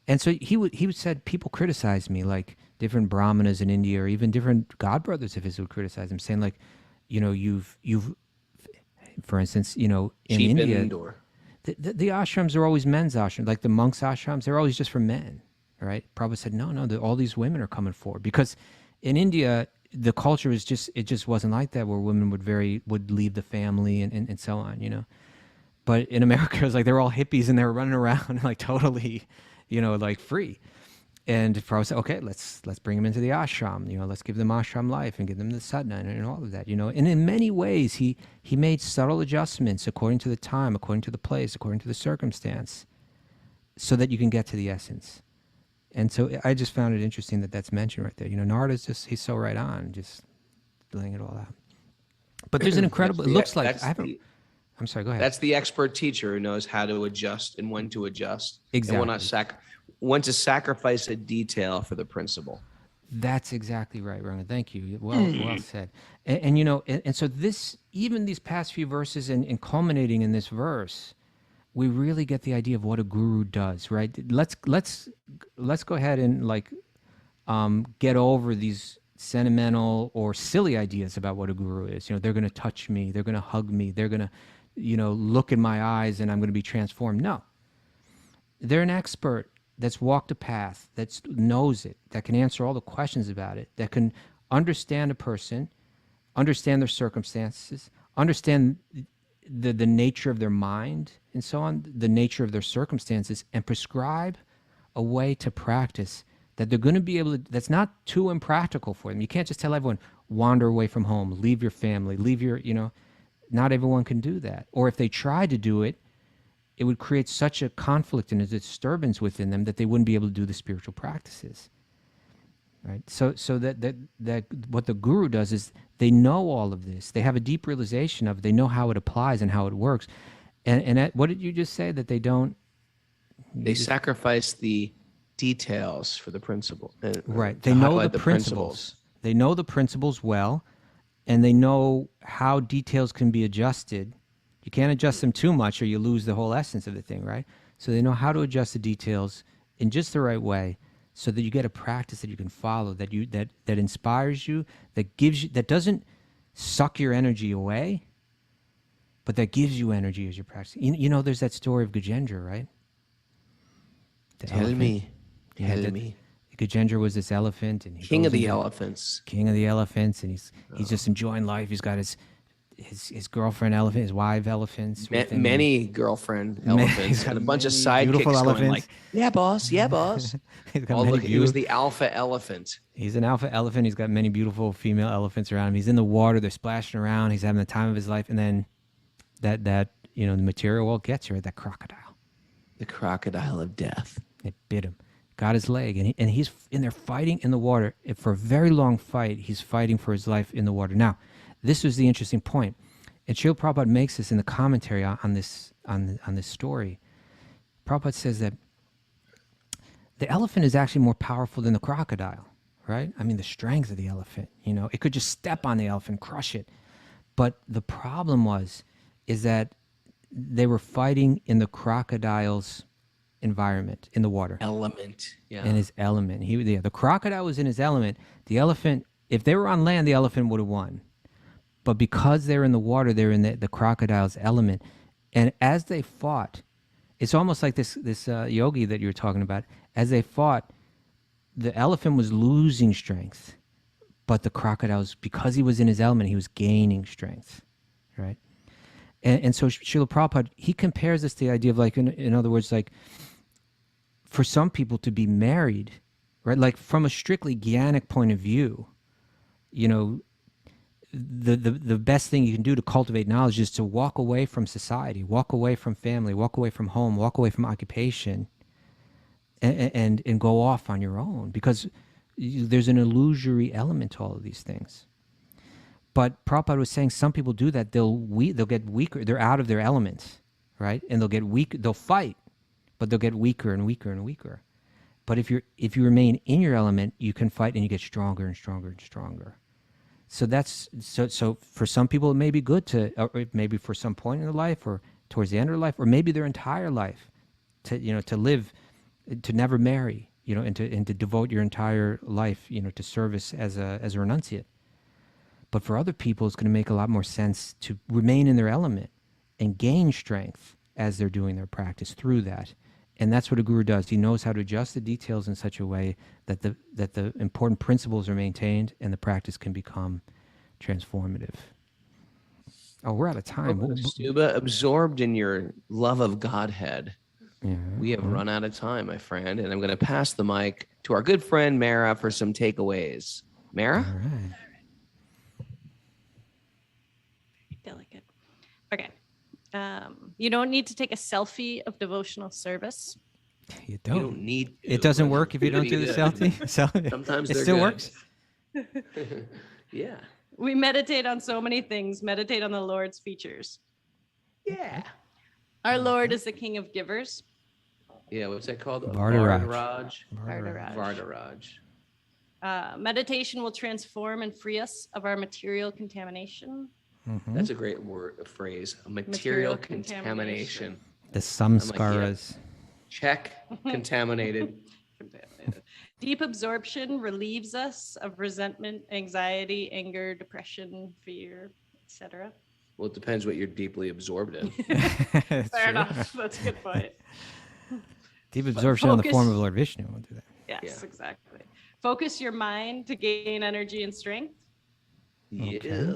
A: And so he said, people criticize me, like different Brahmanas in India or even different god brothers of his would criticize him, saying like, you know, you've for instance, you know, in India, the ashrams are always men's ashrams, like the monks' ashrams, they're always just for men, right? Prabhupada said, no, all these women are coming forward. Because in India, the culture is it just wasn't like that, where women would leave the family and so on, you know. But in America, it was like they're all hippies and they're running around like totally, you know, like free. And Prabhupada said, okay, let's bring them into the ashram, you know, let's give them ashram life and give them the sadhana and all of that, you know. And in many ways, he made subtle adjustments according to the time, according to the place, according to the circumstance, so that you can get to the essence. And so I just found it interesting that that's mentioned right there. You know, Narada's he's so right on, just laying it all out. But there's an incredible, it looks like, I'm sorry, go ahead.
B: That's the expert teacher who knows how to adjust and when to adjust.
A: Exactly.
B: And when to sacrifice a detail for the principle.
A: That's exactly right, Raghunath. Thank you. Well said. And you know, and so even these past few verses and culminating in this verse, we really get the idea of what a guru does, right? Let's go ahead and like get over these sentimental or silly ideas about what a guru is. You know, they're going to touch me, they're going to hug me, they're going to, you know, look in my eyes and I'm going to be transformed. No. They're an expert that's walked a path, that knows it, that can answer all the questions about it, that can understand a person, understand their circumstances, understand the nature of their mind and so on, the nature of their circumstances, and prescribe a way to practice that they're going to be able to, that's not too impractical for them. You can't just tell everyone, wander away from home, leave your family, leave your, you know, not everyone can do that. Or if they try to do it, it would create such a conflict and a disturbance within them that they wouldn't be able to do the spiritual practices, right? So that what the guru does is they know all of this. They have a deep realization of it. They know how it applies and how it works. And what did you just say? That they don't...
B: They sacrifice the details for the principle.
A: Right. They know the principles. They know the principles well, and they know how details can be adjusted. You can't adjust them too much or you lose the whole essence of the thing, right? So they know how to adjust the details in just the right way so that you get a practice that you can follow, that inspires you, that gives you, that doesn't suck your energy away, but that gives you energy as you're practicing. You know, there's that story of Gajendra, right?
B: Tell me.
A: Gajendra was this elephant, and
B: king of the elephants,
A: and he's just enjoying life. He's got his girlfriend elephant, his wife elephants.
B: Many girlfriend elephants, and a bunch of sidekicks going like, yeah, boss. He was the alpha elephant.
A: He's an alpha elephant. He's got many beautiful female elephants around him. He's in the water. They're splashing around. He's having the time of his life. And then that the material world gets you, right? That crocodile.
B: The crocodile of death.
A: It bit him, got his leg, and he's in there fighting in the water. For a very long fight, he's fighting for his life in the water. Now, this was the interesting point, and Srila Prabhupada makes this in the commentary on this story. Prabhupada says that the elephant is actually more powerful than the crocodile, right? I mean, the strength of the elephant, it could just step on the elephant, crush it. But the problem is that they were fighting in the crocodile's environment, in the water.
B: Element, yeah.
A: In his element. The crocodile was in his element. The elephant, if they were on land, the elephant would have won. But because they're in the water, they're in the crocodile's element. And as they fought, it's almost like this yogi that you were talking about. As they fought, the elephant was losing strength, but the crocodiles, because he was in his element, he was gaining strength, right? And so Srila Prabhupada, he compares this to the idea of, like, in other words, like, for some people to be married, right? Like, from a strictly jnanic point of view, the best thing you can do to cultivate knowledge is to walk away from society, walk away from family, walk away from home, walk away from occupation, and go off on your own, because there's an illusory element to all of these things. But Prabhupada was saying some people do that. They'll get weaker. They're out of their element, right? And they'll get weak. They'll fight, but they'll get weaker and weaker and weaker. But if you remain in your element, you can fight and you get stronger and stronger and stronger. So that's so for some people it may be good to, or maybe for some point in their life, or towards the end of their life, or maybe their entire life, to live, to never marry, and to devote your entire life, to service as a renunciate. But for other people, it's going to make a lot more sense to remain in their element and gain strength as they're doing their practice through that. And that's what a guru does. He knows how to adjust the details in such a way that the important principles are maintained and the practice can become transformative. Oh, we're out of time.
B: Kaustubha, absorbed in your love of Godhead,
A: Yeah.
B: we have run out of time, my friend, and I'm going to pass the mic to our good friend Mara for some takeaways. Mara?
A: All right.
D: Delicate. Okay. You don't need to take a selfie of devotional service.
A: You
B: You
A: don't.
B: don't need to.
A: It doesn't work if you don't do the selfie. So
B: Sometimes
A: it
B: they're
A: still
B: good.
A: works.
B: Yeah.
D: We meditate on so many things. Meditate on the Lord's features.
B: Yeah.
D: Our Lord is the King of givers.
B: Yeah, what's that called?
A: Vardaraj.
D: Vardaraj.
B: Vardaraj.
D: Meditation will transform and free us of our material contamination.
A: Mhm.
B: That's a great phrase. Material contamination.
A: The samskaras.
B: Check. Contaminated.
D: Deep absorption relieves us of resentment, anxiety, anger, depression, fear, etc.
B: Well, it depends what you're deeply absorbed in.
A: That's
D: Fair
A: true.
D: enough. That's a good point.
A: Deep absorption in the form
D: focus-
A: of Lord Vishnu will do that.
D: Yes,
B: Yeah.
D: exactly. Focus your mind to gain energy and strength.
B: Yeah.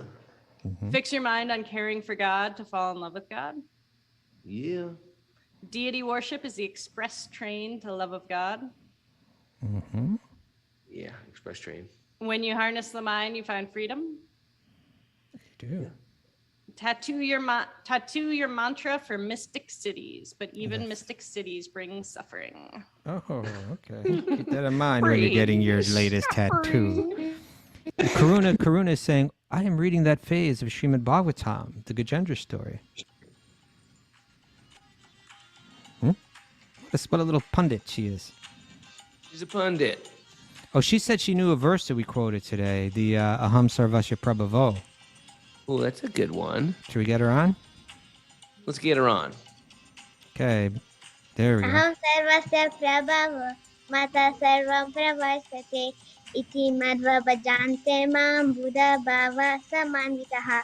A: Okay.
D: Fix your mind on caring for God to fall in love with God.
B: Yeah.
D: Deity worship is the express train to love of God.
A: Mm-hmm.
B: Yeah. Express train.
D: When you harness the mind, you find freedom.
A: Do.
B: Yeah.
D: Tattoo your mantra for mystic cities, but even mystic cities bring suffering.
A: Oh, okay. Keep that in mind when you're getting your latest tattoo. Karuna is saying, I am reading that phase of Srimad Bhagavatam, the Gajendra story. What a little pundit she is.
B: She's a pundit.
A: Oh, she said she knew a verse that we quoted today, the Aham Sarvasya Prabhavo.
B: Oh, that's a good one.
A: Should we get her on?
B: Let's get her on.
A: Okay, there we go.
E: Aham sarvasya prabhavo mata sarvam pravastate iti madva bhajante mam buddha bhava samanvitaha.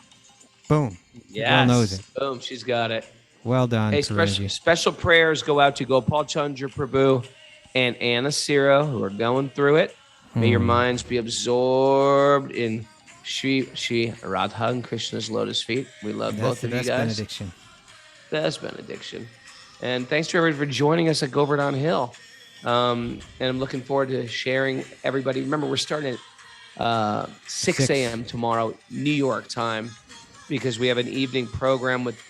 A: Boom.
B: Yes.
A: Well knows it.
B: Boom. She's got it.
A: Well done,
B: Hey,
A: Karunaji.
B: special prayers go out to Gopal Chandra Prabhu and Anna Sira, who are going through it. May your minds be absorbed in Shri Radha and Krishna's lotus feet. We love
A: That's
B: both
A: the
B: of you
A: best
B: guys.
A: benediction.
B: Best benediction. And thanks to everybody for joining us at Govardhan Hill. And I'm looking forward to sharing everybody. Remember, we're starting at 6
A: 6.
B: a.m. tomorrow, New York time. because we have an evening program with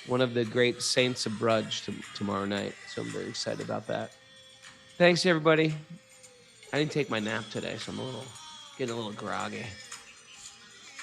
B: one of the great saints of Brudge tomorrow night. So I'm very excited about that. Thanks, everybody. I didn't take my nap today, so I'm getting a little groggy.